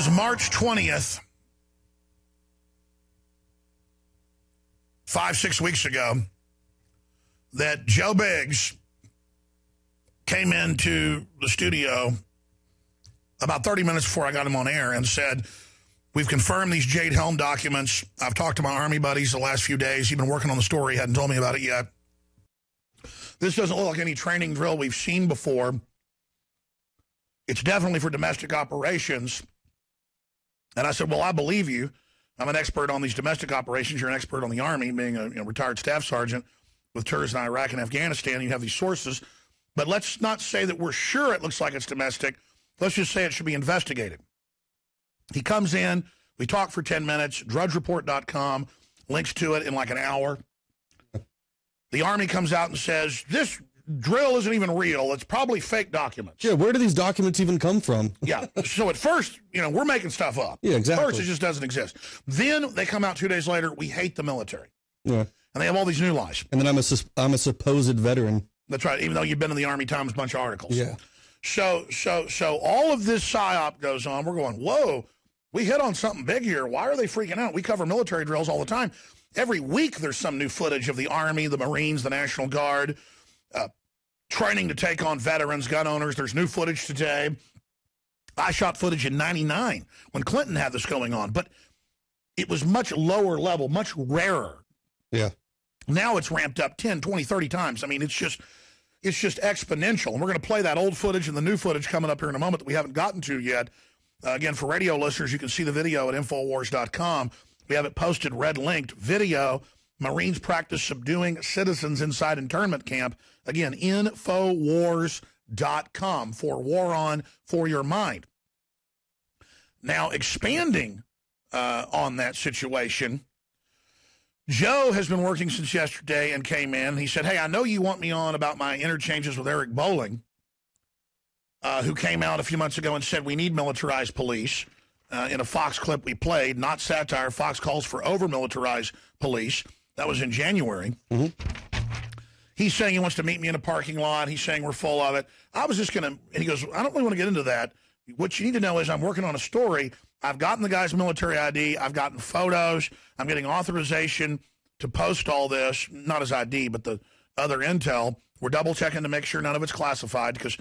was March 20th, 5-6 weeks ago, that Joe Biggs came into the studio about 30 minutes before I got him on air and said, we've confirmed these Jade Helm documents. I've talked to my Army buddies the last few days. He's been working on the story, hadn't told me about it yet. This doesn't look like any training drill we've seen before. It's definitely for domestic operations. And I said, well, I believe you. I'm an expert on these domestic operations. You're an expert on the Army, being a retired staff sergeant with tours in Iraq and Afghanistan. You have these sources. But let's not say that we're sure it looks like it's domestic. Let's just say it should be investigated. He comes in. We talk for 10 minutes. DrudgeReport.com links to it in like an hour. The Army comes out and says, this drill isn't even real. It's probably fake documents. Yeah, where do these documents even come from? Yeah, so at first, we're making stuff up. Yeah, exactly. First, it just doesn't exist. Then they come out 2 days later, we hate the military. Yeah. And they have all these new lies. And then I'm a supposed veteran. That's right, even though you've been in the Army Times bunch of articles. Yeah. So all of this PSYOP goes on. We're going, whoa, we hit on something big here. Why are they freaking out? We cover military drills all the time. Every week there's some new footage of the Army, the Marines, the National Guard, training to take on veterans, gun owners. There's new footage today. I shot footage in 99 when Clinton had this going on, but it was much lower level, much rarer. Yeah. Now it's ramped up 10, 20, 30 times. I mean, it's just exponential. And we're going to play that old footage and the new footage coming up here in a moment that we haven't gotten to yet. Again, for radio listeners, you can see the video at Infowars.com. We have it posted, red-linked, video, Marines practice subduing citizens inside internment camp. Again, Infowars.com for war on, for your mind. Now, expanding on that situation, Joe has been working since yesterday and came in. He said, hey, I know you want me on about my interchanges with Eric Bolling, who came out a few months ago and said we need militarized police. In a Fox clip we played, not satire, Fox calls for over-militarized police. That was in January. Mm-hmm. He's saying he wants to meet me in a parking lot. He's saying we're full of it. I was just going to, and he goes, I don't really want to get into that. What you need to know is I'm working on a story. I've gotten the guy's military ID. I've gotten photos. I'm getting authorization to post all this, not as ID, but the other intel. We're double-checking to make sure none of it's classified because,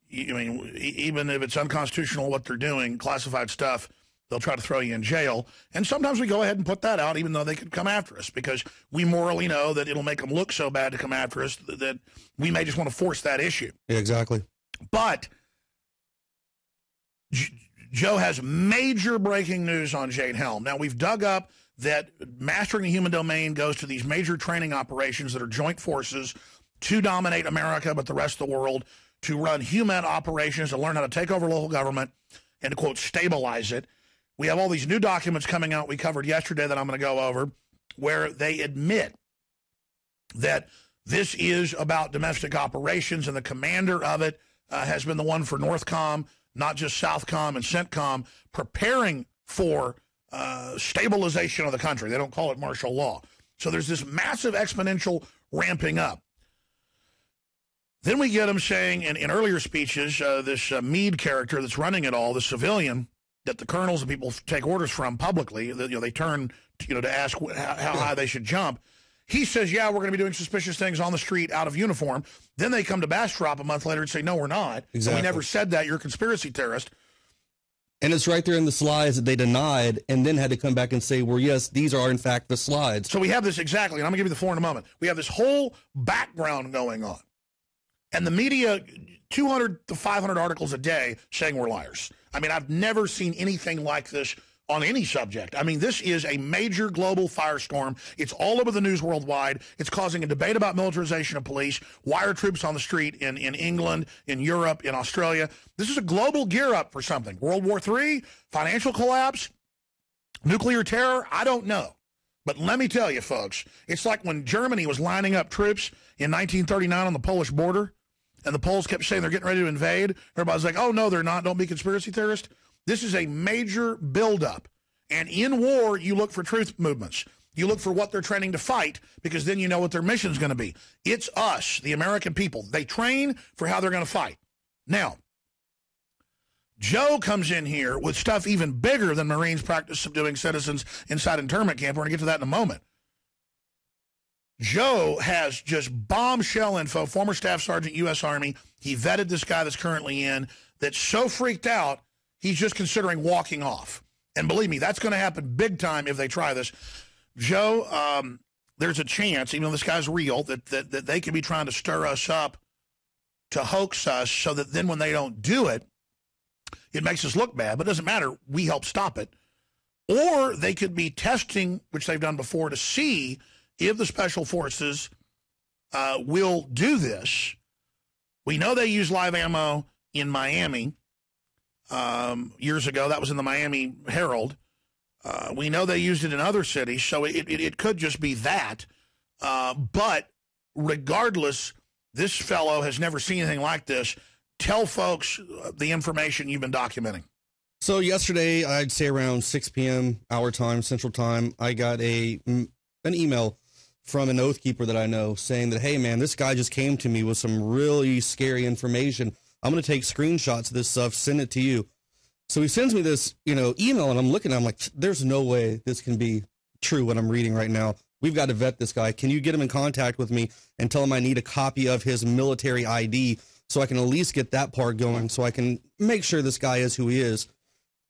even if it's unconstitutional what they're doing, classified stuff, they'll try to throw you in jail. And sometimes we go ahead and put that out, even though they could come after us, because we morally know that it'll make them look so bad to come after us that we may just want to force that issue. Yeah, exactly. But Joe has major breaking news on Jade Helm. Now, we've dug up that mastering the human domain goes to these major training operations that are joint forces to dominate America, but the rest of the world, to run human operations, to learn how to take over local government and to, quote, stabilize it. We have all these new documents coming out we covered yesterday that I'm going to go over where they admit that this is about domestic operations, and the commander of it has been the one for Northcom, not just Southcom and CENTCOM, preparing for stabilization of the country. They don't call it martial law. So there's this massive exponential ramping up. Then we get him saying in earlier speeches, this Meade character that's running it all, the civilian that the colonels and people take orders from publicly, they turn to ask how high they should jump. He says, yeah, we're going to be doing suspicious things on the street out of uniform. Then they come to Bastrop a month later and say, no, we're not. Exactly. We never said that. You're a conspiracy theorist. And it's right there in the slides that they denied and then had to come back and say, well, yes, these are, in fact, the slides. So we have this exactly, and I'm going to give you the floor in a moment. We have this whole background going on. And the media, 200 to 500 articles a day saying we're liars. I mean, I've never seen anything like this on any subject. I mean, this is a major global firestorm. It's all over the news worldwide. It's causing a debate about militarization of police. Why are troops on the street in England, in Europe, in Australia? This is a global gear up for something. World War III, financial collapse, nuclear terror, I don't know. But let me tell you, folks, it's like when Germany was lining up troops in 1939 on the Polish border, and the Poles kept saying they're getting ready to invade. Everybody's like, oh, no, they're not. Don't be conspiracy theorists. This is a major buildup. And in war, you look for truth movements. You look for what they're training to fight, because then you know what their mission is going to be. It's us, the American people. They train for how they're going to fight. Now, Joe comes in here with stuff even bigger than Marines practice subduing citizens inside internment camp. We're going to get to that in a moment. Joe has just bombshell info, former Staff Sergeant, U.S. Army. He vetted this guy that's currently in, that's so freaked out, he's just considering walking off. And believe me, that's going to happen big time if they try this. Joe, there's a chance, even though this guy's real, that they could be trying to stir us up to hoax us so that then when they don't do it, it makes us look bad, but it doesn't matter. We help stop it. Or they could be testing, which they've done before, to see if the Special Forces will do this. We know they use live ammo in Miami years ago. That was in the Miami Herald. We know they used it in other cities, so it could just be that. But regardless, this fellow has never seen anything like this. Tell folks the information you've been documenting. So yesterday, I'd say around 6 p.m. our time, Central Time, I got an email from an Oath Keeper that I know saying that, hey, man, this guy just came to me with some really scary information. I'm going to take screenshots of this stuff, send it to you. So he sends me this, email, and I'm looking, I'm like, there's no way this can be true what I'm reading right now. We've got to vet this guy. Can you get him in contact with me and tell him I need a copy of his military ID so I can at least get that part going so I can make sure this guy is who he is.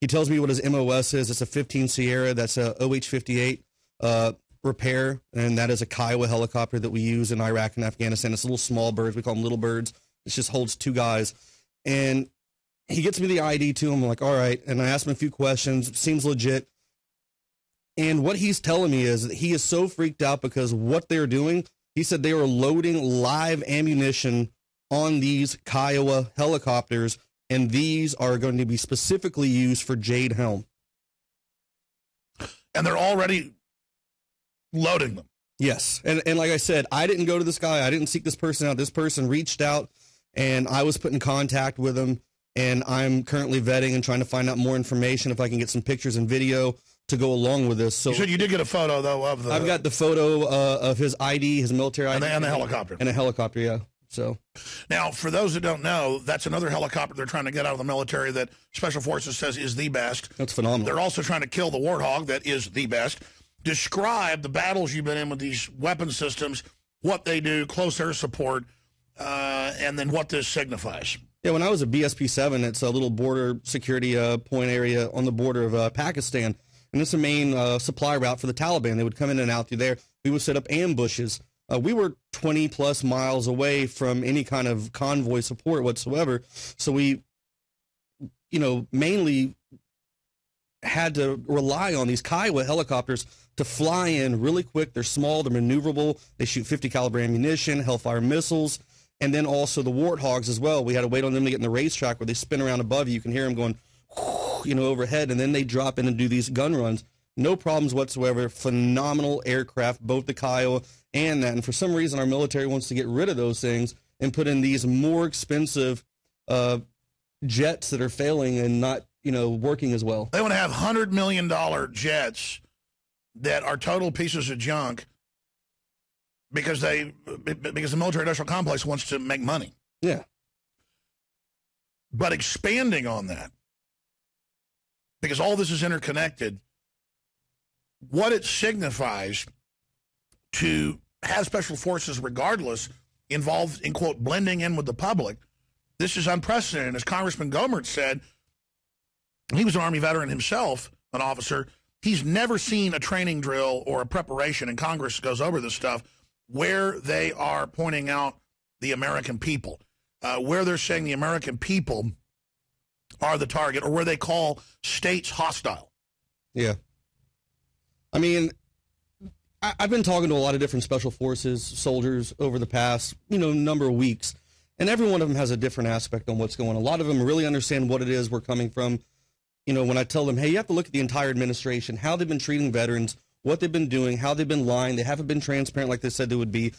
He tells me what his MOS is. It's a 15 Sierra. That's a OH-58 repair, and that is a Kiowa helicopter that we use in Iraq and Afghanistan. It's little small birds. We call them little birds. It just holds 2 guys. And he gets me the ID to him. I'm like, all right. And I ask him a few questions. Seems legit. And what he's telling me is that he is so freaked out because what they're doing, he said they were loading live ammunition on these Kiowa helicopters, and these are going to be specifically used for Jade Helm. And they're already loading them. Yes. And like I said, I didn't go to this guy. I didn't seek this person out. This person reached out, and I was put in contact with him, and I'm currently vetting and trying to find out more information if I can get some pictures and video to go along with this. So you said you did get a photo, though, of the... I've got the photo of his ID, his military ID. And the helicopter. And a helicopter, yeah. So now, for those that don't know, that's another helicopter they're trying to get out of the military that Special Forces says is the best. That's phenomenal. They're also trying to kill the Warthog that is the best. Describe the battles you've been in with these weapon systems, what they do, close air support, and then what this signifies. Yeah, when I was at BSP-7, it's a little border security point area on the border of Pakistan, and it's a main supply route for the Taliban. They would come in and out through there. We would set up ambushes. We were 20-plus miles away from any kind of convoy support whatsoever, so we, mainly had to rely on these Kiowa helicopters to fly in really quick. They're small, they're maneuverable, they shoot 50 caliber ammunition, Hellfire missiles, and then also the Warthogs as well. We had to wait on them to get in the racetrack where they spin around above you. You can hear them going, overhead, and then they drop in and do these gun runs. No problems whatsoever. Phenomenal aircraft, both the Kiowa and that. And for some reason, our military wants to get rid of those things and put in these more expensive jets that are failing and not, working as well. They want to have $100 million jets that are total pieces of junk because the military-industrial complex wants to make money. Yeah. But expanding on that, because all this is interconnected, what it signifies to have Special Forces, regardless, involved in, quote, blending in with the public, this is unprecedented. As Congressman Gohmert said, he was an Army veteran himself, an officer. He's never seen a training drill or a preparation, and Congress goes over this stuff, where they are pointing out the American people, where they're saying the American people are the target, or where they call states hostile. Yeah. I mean, I've been talking to a lot of different Special Forces soldiers over the past, number of weeks, and every one of them has a different aspect on what's going on. A lot of them really understand what it is we're coming from. When I tell them, hey, you have to look at the entire administration, how they've been treating veterans, what they've been doing, how they've been lying. They haven't been transparent like they said they would be.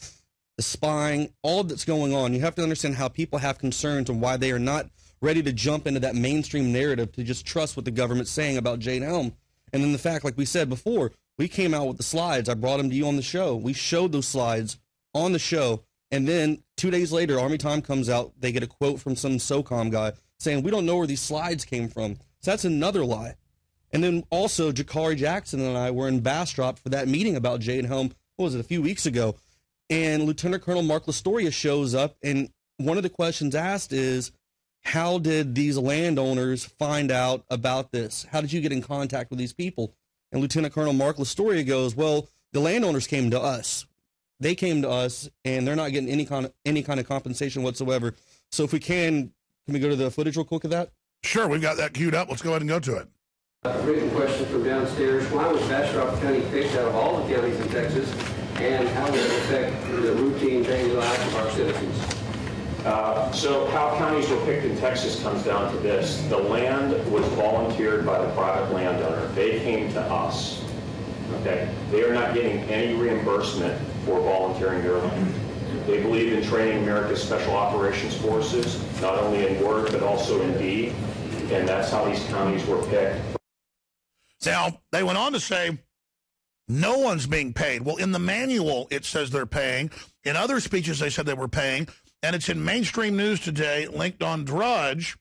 The spying, all that's going on. You have to understand how people have concerns and why they are not ready to jump into that mainstream narrative to just trust what the government's saying about Jade Helm. And then the fact, like we said before, we came out with the slides. I brought them to you on the show. We showed those slides on the show. And then 2 days later, Army Time comes out. They get a quote from some SOCOM guy saying we don't know where these slides came from. So that's another lie. And then also, Jakari Jackson and I were in Bastrop for that meeting about Jade Helm, what was it, a few weeks ago. And Lieutenant Colonel Mark Lastoria shows up, and one of the questions asked is, how did these landowners find out about this? How did you get in contact with these people? And Lieutenant Colonel Mark Lastoria goes, well, the landowners came to us. They came to us, and they're not getting any kind of compensation whatsoever. So if we can we go to the footage real quick of that? Sure, we've got that queued up. Let's go ahead and go to it. A written question from downstairs. Why was Bastrop County picked out of all the counties in Texas, and how does it affect the routine daily lives of our citizens? So how counties were picked in Texas comes down to this. The land was volunteered by the private landowner. They came to us. Okay? They are not getting any reimbursement for volunteering their land. They believe in training America's Special Operations Forces, not only in word but also in deed, and that's how these counties were picked. Now, they went on to say no one's being paid. Well, in the manual, it says they're paying. In other speeches, they said they were paying. And it's in mainstream news today, linked on Drudge.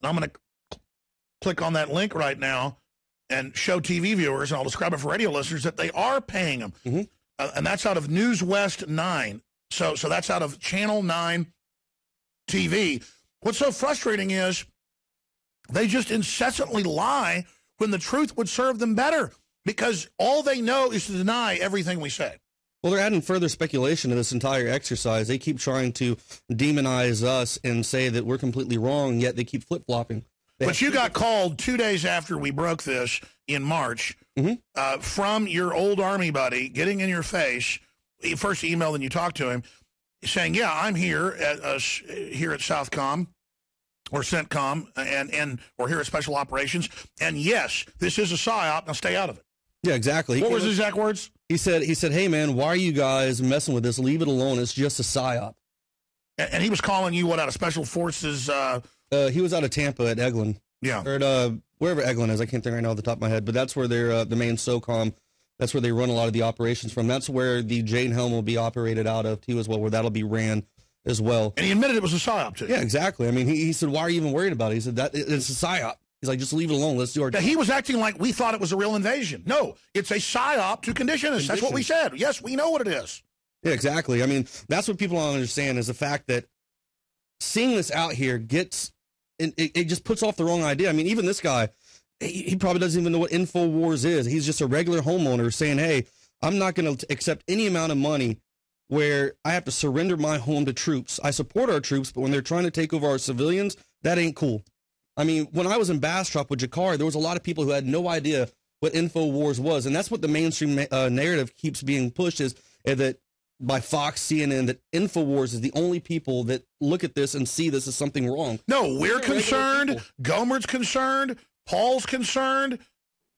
And I'm going to click on that link right now and show TV viewers, and I'll describe it for radio listeners, that they are paying them. Mm-hmm. And that's out of News West 9. So that's out of Channel 9 TV. What's so frustrating is they just incessantly lie when the truth would serve them better, because all they know is to deny everything we say. Well, they're adding further speculation to this entire exercise. They keep trying to demonize us and say that we're completely wrong, yet they keep flip-flopping. But you got called 2 days after we broke this in March from your old Army buddy getting in your face, first email, then you talked to him, saying, yeah, I'm here at Southcom or CENTCOM and or here at Special Operations, and yes, this is a PSYOP, now stay out of it. Yeah, exactly. What was his exact words? He said, hey, man, why are you guys messing with this? Leave it alone. It's just a PSYOP. And he was calling you, what, out of Special Forces? He was out of Tampa at Eglin. Yeah. Or at, wherever Eglin is. I can't think right now off the top of my head. But that's where they're the main SOCOM. That's where they run a lot of the operations from. That's where the Jade Helm will be operated out of, too, as well, where that'll be ran as well. And he admitted it was a PSYOP, too. Yeah, exactly. I mean, he said, why are you even worried about it? He said, that it's a PSYOP. He's like, just leave it alone. Let's do our job. He was acting like we thought it was a real invasion. No, it's a PSYOP to condition us. That's what we said. Yes, we know what it is. Yeah, exactly. I mean, that's what people don't understand is the fact that seeing this out here gets, it just puts off the wrong idea. I mean, even this guy, he probably doesn't even know what InfoWars is. He's just a regular homeowner saying, hey, I'm not going to accept any amount of money where I have to surrender my home to troops. I support our troops, but when they're trying to take over our civilians, that ain't cool. I mean, when I was in Bastrop with Jakari, there was a lot of people who had no idea what InfoWars was. And that's what the mainstream narrative keeps being pushed is that by Fox, CNN, that InfoWars is the only people that look at this and see this as something wrong. No, we're concerned. Gomer's concerned. Paul's concerned.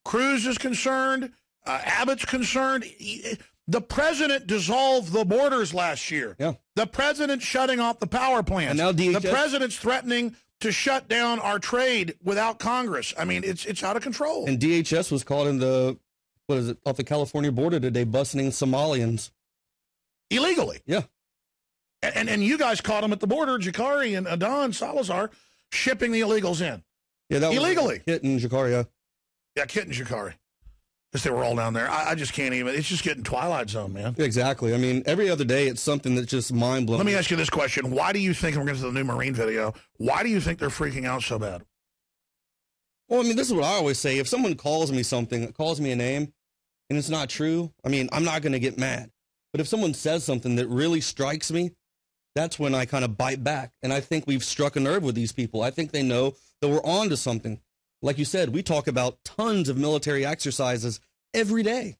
Cruz is concerned. Abbott's concerned. The president dissolved the borders last year. Yeah. The president's shutting off the power plants. And now DHS, the president's threatening to shut down our trade without Congress. I mean, it's out of control. And DHS was caught in off the California border today, busting Somalians. Illegally. Yeah. And you guys caught them at the border, Jakari and Adon Salazar, shipping the illegals in. Yeah, that illegally. Was Kit and Jakari, yeah. Yeah, Kit and Jakari. Because they were all down there. I just can't even. It's just getting Twilight Zone, man. Exactly. I mean, every other day it's something that's just mind-blowing. Let me ask you this question. Why do you think, and we're going to the new Marine video, why do you think they're freaking out so bad? Well, I mean, this is what I always say. If someone calls me something, calls me a name, and it's not true, I mean, I'm not going to get mad. But if someone says something that really strikes me, that's when I kind of bite back. And I think we've struck a nerve with these people. I think they know that we're on to something. Like you said, we talk about tons of military exercises every day.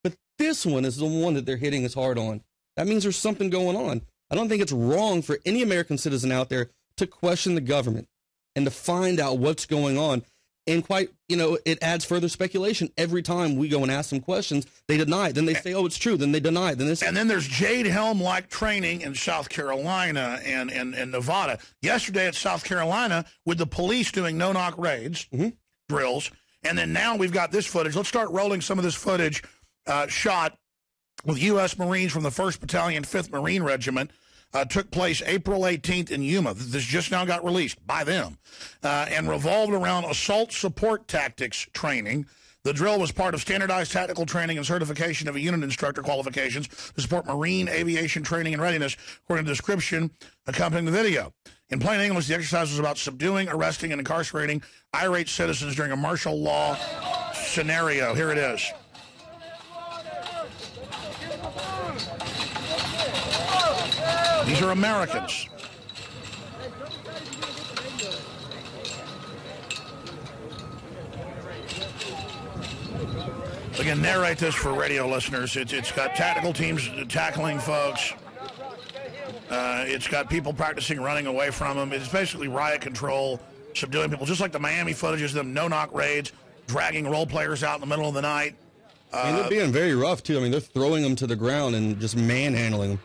But this one is the one that they're hitting us hard on. That means there's something going on. I don't think it's wrong for any American citizen out there to question the government and to find out what's going on. And it adds further speculation. Every time we go and ask them questions, they deny it. Then they say, oh, it's true. Then they deny it. And then there's Jade Helm-like training in South Carolina and Nevada. Yesterday at South Carolina, with the police doing no-knock raids, drills, and then now we've got this footage. Let's start rolling some of this footage shot with U.S. Marines from the 1st Battalion, 5th Marine Regiment. took place April 18th in Yuma. This just now got released by them, and revolved around assault support tactics training. The drill was part of standardized tactical training and certification of a unit instructor qualifications to support Marine aviation training and readiness, according to the description accompanying the video. In plain English, the exercise was about subduing, arresting, and incarcerating irate citizens during a martial law scenario. Here it is. These are Americans. Again, narrate this for radio listeners. It's got tactical teams tackling folks. It's got people practicing running away from them. It's basically riot control, subduing people, just like the Miami footage of them no-knock raids, dragging role players out in the middle of the night. I mean, they're being very rough, too. I mean, they're throwing them to the ground and just manhandling them.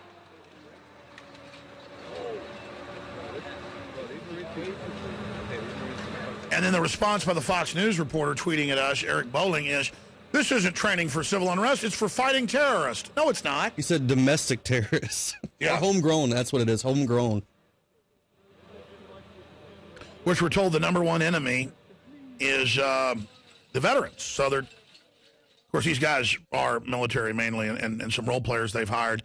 And then the response by the Fox News reporter tweeting at us, Eric Bowling, is, this isn't training for civil unrest, it's for fighting terrorists. No, it's not. He said domestic terrorists. Yeah. Homegrown, that's what it is, homegrown. Which we're told the number one enemy is the veterans. So they're, of course, these guys are military mainly and some role players they've hired.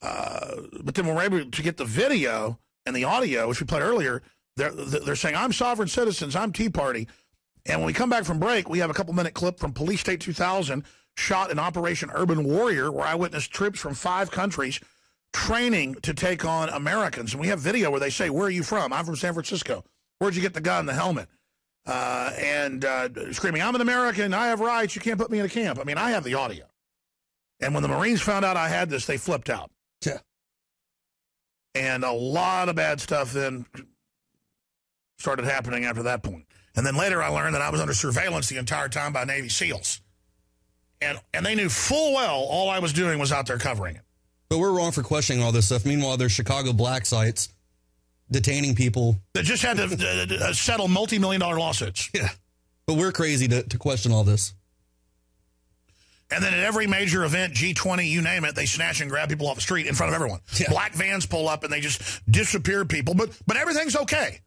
But then when we're able to get the video and the audio, which we played earlier, they're saying, I'm sovereign citizens, I'm Tea Party. And when we come back from break, we have a couple-minute clip from Police State 2000 shot in Operation Urban Warrior, where I witnessed troops from 5 countries training to take on Americans. And we have video where they say, where are you from? I'm from San Francisco. Where'd you get the gun, the helmet? And screaming, I'm an American, I have rights, you can't put me in a camp. I mean, I have the audio. And when the Marines found out I had this, they flipped out. Yeah. And a lot of bad stuff then started happening after that point. And then later I learned that I was under surveillance the entire time by Navy SEALs. And they knew full well all I was doing was out there covering it. But we're wrong for questioning all this stuff. Meanwhile, there's Chicago black sites detaining people. That just had to settle multi-million-dollar lawsuits. Yeah. But we're crazy to question all this. And then at every major event, G20, you name it, they snatch and grab people off the street in front of everyone. Yeah. Black vans pull up and they just disappear people. But everything's okay.